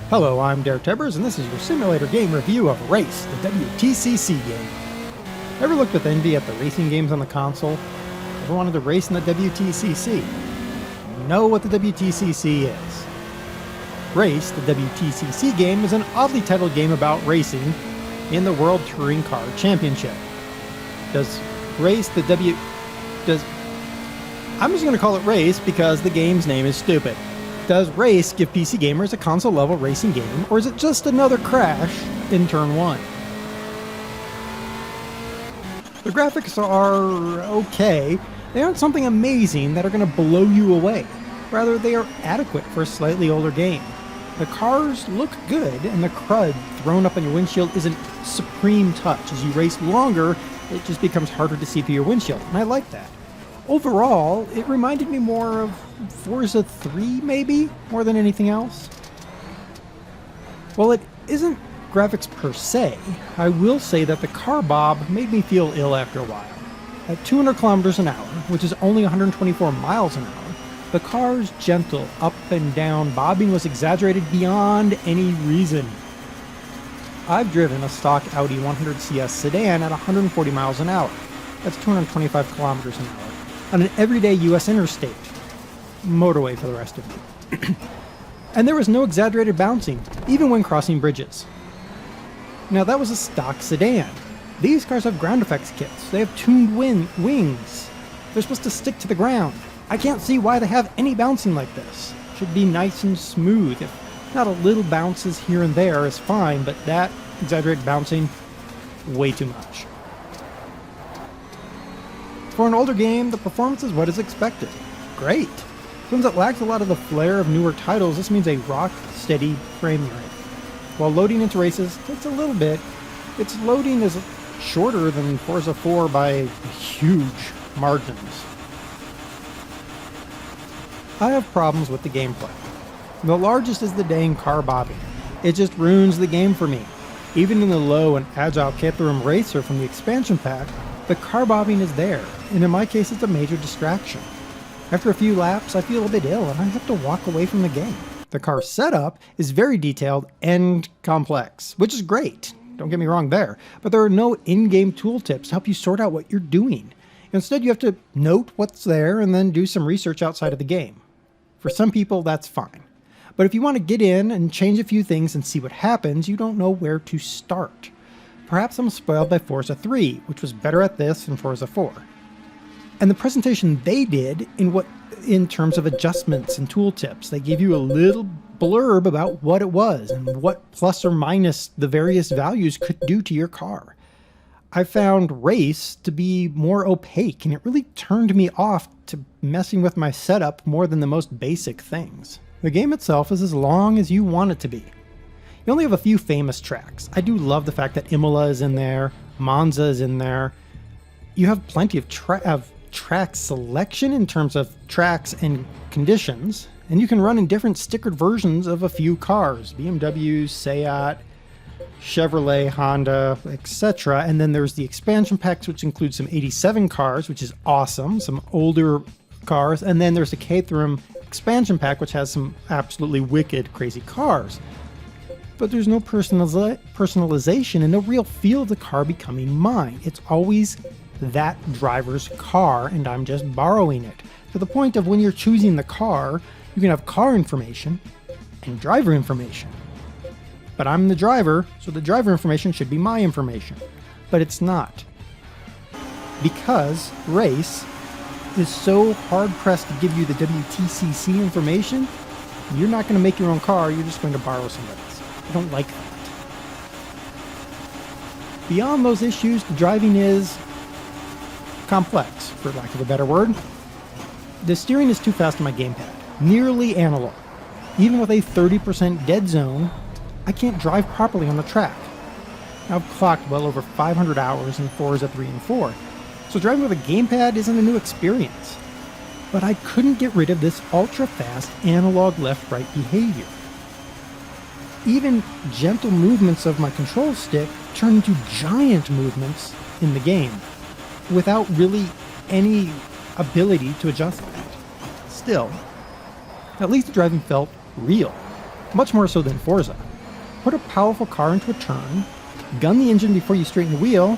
Hello, I'm DerTebbers, and this is your simulator game review of Race, the WTCC game. Ever looked with envy at the racing games on the console? Ever wanted to race in the WTCC? You know what the WTCC is. Race, the WTCC game, is an oddly titled game about racing in the World Touring Car Championship. Does Race the W... Does... I'm just going to call it Race because the game's name is stupid. Does Race give PC gamers a console-level racing game, or is it just another crash in Turn 1? The graphics are okay. They aren't something amazing that are going to blow you away. Rather, they are adequate for a slightly older game. The cars look good, and the crud thrown up on your windshield isn't supreme touch. As you race longer, it just becomes harder to see through your windshield, and I like that. Overall, it reminded me more of Forza 3, maybe, more than anything else. While it isn't graphics per se, I will say that the car bob made me feel ill after a while. At 200 kilometers an hour, which is only 124 miles an hour, the car's gentle up and down bobbing was exaggerated beyond any reason. I've driven a stock Audi 100CS sedan at 140 miles an hour. That's 225 kilometers an hour. On an everyday US interstate. Motorway for the rest of you. And there was no exaggerated bouncing, even when crossing bridges. Now that was a stock sedan. These cars have ground effects kits. They have tuned wings. They're supposed to stick to the ground. I can't see why they have any bouncing like this. It should be nice and smooth. If not a little bounces here and there is fine, but that exaggerated bouncing, way too much. For an older game, the performance is what is expected. Great. Since it lacks a lot of the flair of newer titles, this means a rock-steady frame rate. While loading into races takes a little bit, its loading is shorter than Forza 4 by huge margins. I have problems with the gameplay. The largest is the dang car bobbing. It just ruins the game for me. Even in the low and agile Caterham Racer from the expansion pack, the car bobbing is there, and in my case it's a major distraction. After a few laps, I feel a bit ill and I have to walk away from the game. The car setup is very detailed and complex, which is great, don't get me wrong there, but there are no in-game tooltips to help you sort out what you're doing. Instead, you have to note what's there and then do some research outside of the game. For some people, that's fine. But if you want to get in and change a few things and see what happens, you don't know where to start. Perhaps I'm spoiled by Forza 3, which was better at this than Forza 4. And the presentation they did in terms of adjustments and tooltips, they gave you a little blurb about what it was and what plus or minus the various values could do to your car. I found Race to be more opaque, and it really turned me off to messing with my setup more than the most basic things. The game itself is as long as you want it to be. You only have a few famous tracks. I do love the fact that Imola is in there, Monza is in there. You have plenty of track selection in terms of tracks and conditions, and you can run in different stickered versions of a few cars, BMW, Seat, Chevrolet, Honda, etc. And then there's the expansion packs, which include some 87 cars, which is awesome, some older cars, and then there's the Caterham expansion pack, which has some absolutely wicked, crazy cars. But there's no personalization and no real feel of the car becoming mine. It's always that driver's car, and I'm just borrowing it. To the point of when you're choosing the car, you can have car information and driver information. But I'm the driver, so the driver information should be my information. But it's not. Because Race is so hard-pressed to give you the WTCC information, you're not going to make your own car, you're just going to borrow somebody's. I don't like that. Beyond those issues, the driving is complex, for lack of a better word. The steering is too fast on my gamepad, nearly analog. Even with a 30% dead zone, I can't drive properly on the track. I've clocked well over 500 hours in Forza 3 and 4, so driving with a gamepad isn't a new experience. But I couldn't get rid of this ultra-fast analog left-right behavior. Even gentle movements of my control stick turn into giant movements in the game, without really any ability to adjust that. Still, at least the driving felt real. much more so than Forza. Put a powerful car into a turn, gun the engine before you straighten the wheel,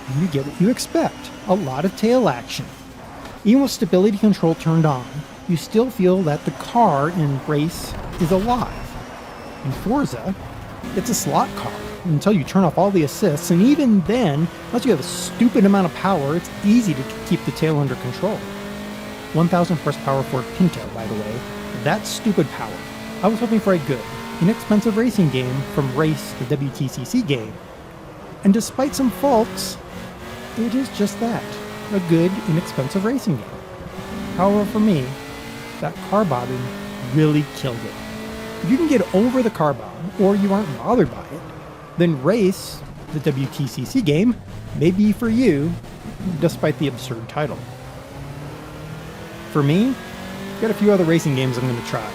and you get what you expect, a lot of tail action. Even with stability control turned on, you still feel that the car in Race is alive. In Forza, it's a slot car until you turn off all the assists, and even then, unless you have a stupid amount of power, it's easy to keep the tail under control. 1,000 horsepower Ford Pinto, by the way. That's stupid power. I was hoping for a good, inexpensive racing game from Race, the WTCC game. And despite some faults, it is just that, a good, inexpensive racing game. However, for me, that car bobbing really killed it. If you can get over the car bob, or you aren't bothered by it, then Race, the WTCC game, may be for you, despite the absurd title. For me, I've got a few other racing games I'm going to try,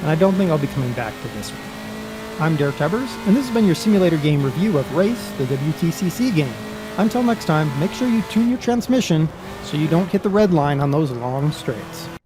and I don't think I'll be coming back to this one. I'm DerTebbers, and this has been your simulator game review of Race, the WTCC game. Until next time, make sure you tune your transmission so you don't hit the red line on those long straights.